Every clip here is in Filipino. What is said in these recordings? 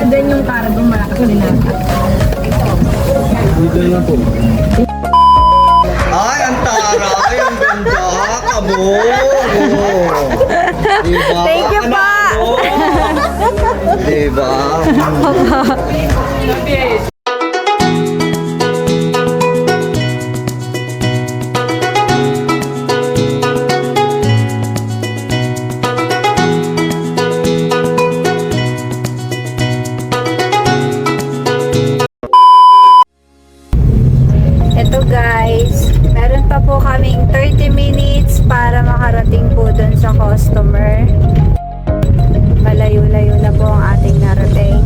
Then yung cargo, malakas din natin. Dito na po. Ay, ang taray, ang ganda, kabo. Diba? Thank you pa. Diba? Ito guys, meron pa po kaming 30 minutes para makarating po dun sa customer. Malayo-layo na po ang ating narating.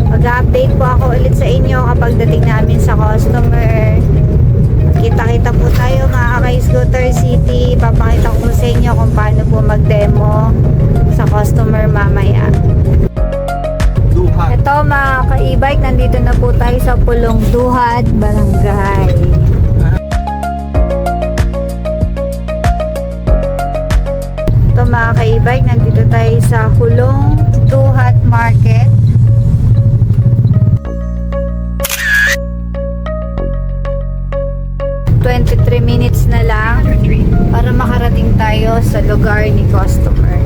Mag-update po ako ulit sa inyo kapag dating namin sa customer. Kita-kita po tayo mga ka-Scooter City. Papakita ko sa inyo kung paano po mag-demo sa customer mamaya. Ito mga ka-e-bike, nandito na po tayo sa Pulong Duhat, Barangay. Ito mga ka-e-bike, nandito tayo sa Pulong Duhat Market. $23 minutes na lang para makarating tayo sa lugar ni customer.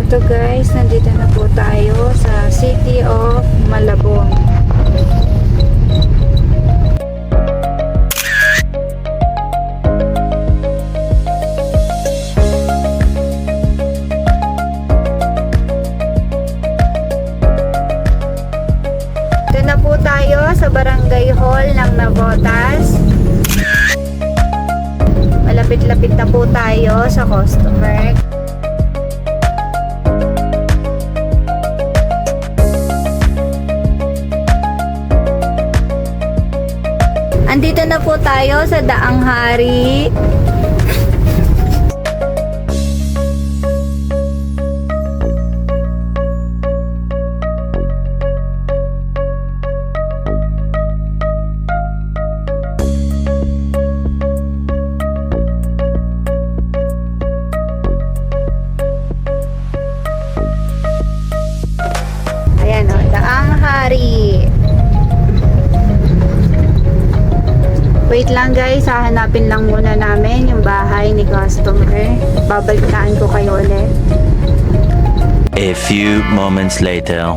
Ito guys, nandito na po tayo sa City of Malabon. Ito na po tayo sa Barangay Hall ng Navotas. Malapit-lapit na po tayo sa customer. Andito na po tayo sa Daang Hari. Ayan o, Daang Hari. Wait lang guys, hahanapin lang muna namin yung bahay ni customer. Babalitaan ko kayo ulit. A few moments later.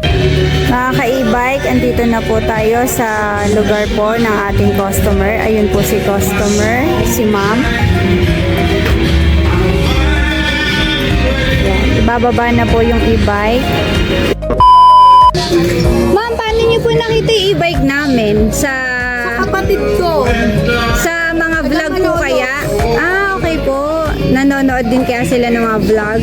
Mga ka-e-bike, andito na po tayo sa lugar po ng ating customer. Ayun po si customer, si ma'am. Yan, ibababa na po yung e-bike. Ma'am, paano niyo po nakita yung e-bike namin? Sa Kapatid ko. Sa mga vlog ko kaya? Ah, okay po. Nanonood din kaya sila ng mga vlog.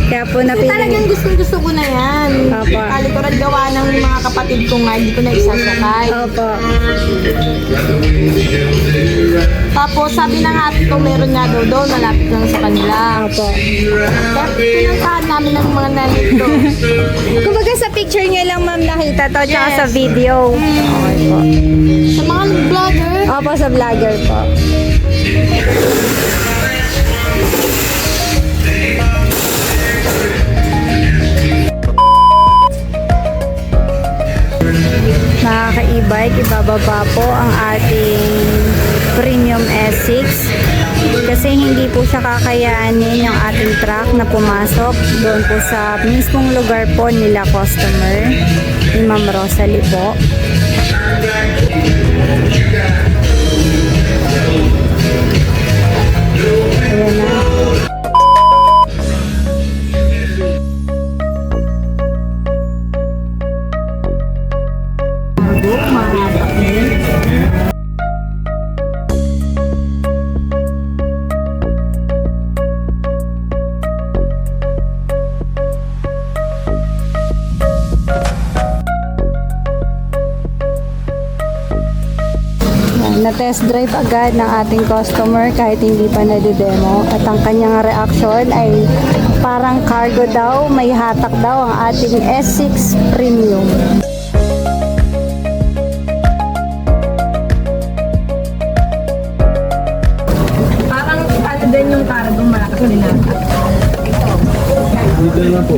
Kaya po Talagang napili. gustong-gusto ko na yan. Opo. Kalikuran gawa ng mga kapatid ko nga, hindi ko na isasakay. Opo. Tapos sabi ng ate ko, meron nga daw doon, malapit lang sa kanila. Opo. Kaya pinuntahan namin ng mga nalito. Kumbaga sa picture niyo lang ma'am nakita to, tsaka sa video. Okay po. Sa mga vlogger, Opo, sa vlogger po. Mga ka-e-bike, ibababa po ang ating Premium S6 kasi hindi po siya kakayanin yung ating truck na pumasok doon po sa mismong lugar po nila customer ni Ma'am Rosalie po. Ayan na. Na-test drive agad ng ating customer kahit hindi pa na-demo at ang kanyang reaction ay parang cargo daw, may hatak daw ang ating S6 Premium. parang ano And then yung cargo malakas din nata. Dito na po.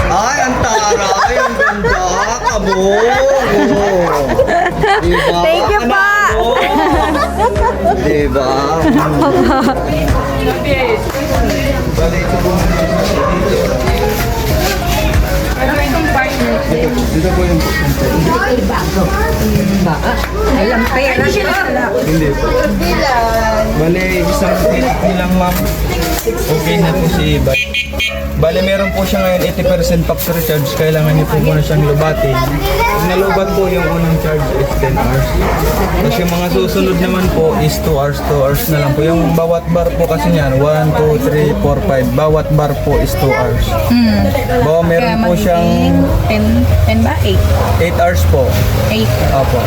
Ay, ang taray, ang ganda, kabog. Diba? Thank you Ano, pa. kabog? Diba? Balik ko po. Dito po yung hindi po. Bale, isang minute nilang ma'am. Okay na po si Iba. Bale, meron po siya ngayon 80% factory charge. Kailangan niyo po muna siyang lubatin. Pag nalubat po yung unang charge is 10 hours. Tapos yung mga susunod naman po is 2 hours, 2 hours na lang po. Yung bawat bar po kasi niyan, 1, 2, 3, 4, 5. Bawat bar po is 2 hours. Bawa meron po siyang 10 ba? 8. 8 hours po. 8. Opo.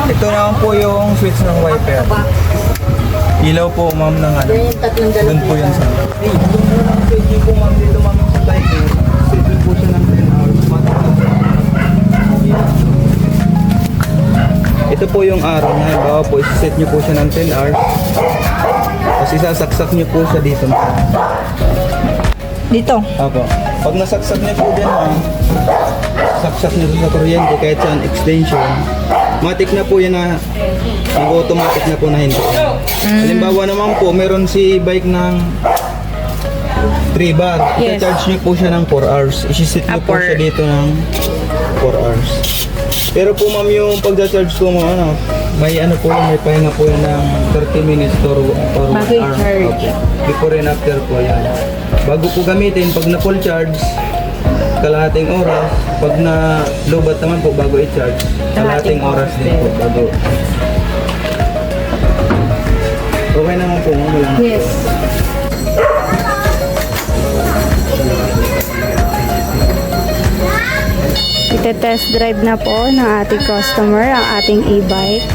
Ito naman po yung switch ng wiper. Ilaw po ma'am ng ano. Doon po yan sa. Yung switch po ma'am dito ma'am sa timer. Set po siya ng 10 hours. Ito po yung araw na. Bawa po isa-set nyo po siya ng 10 hours. Tapos isasaksak nyo po siya dito. Dito. Opo. Pag nasaksak niyo po dyan ma'am, saksak niyo sa kuryente kahit saan extension, matik na po yan na mag-automatic na po na hindi. Halimbawa naman po, meron si bike ng 3 bar. Yes. I-charge niyo po siya ng 4 hours. Isisit niyo po siya dito ng 4 hours. Pero po ma'am, yung pag-charge po mo, ano, may ano po yun, may pahinga po yun ng 30 minutes or 1 Bago hour. i-charge. Before and after po yan. Bago po gamitin, pag na full charge, kalahating oras. Pag na lobat naman po, bago i-charge, kalahating oras din po bago. Okay naman po, ma'am. Walang Yes. Ite-test drive na po ng ating customer ang ating e-bike.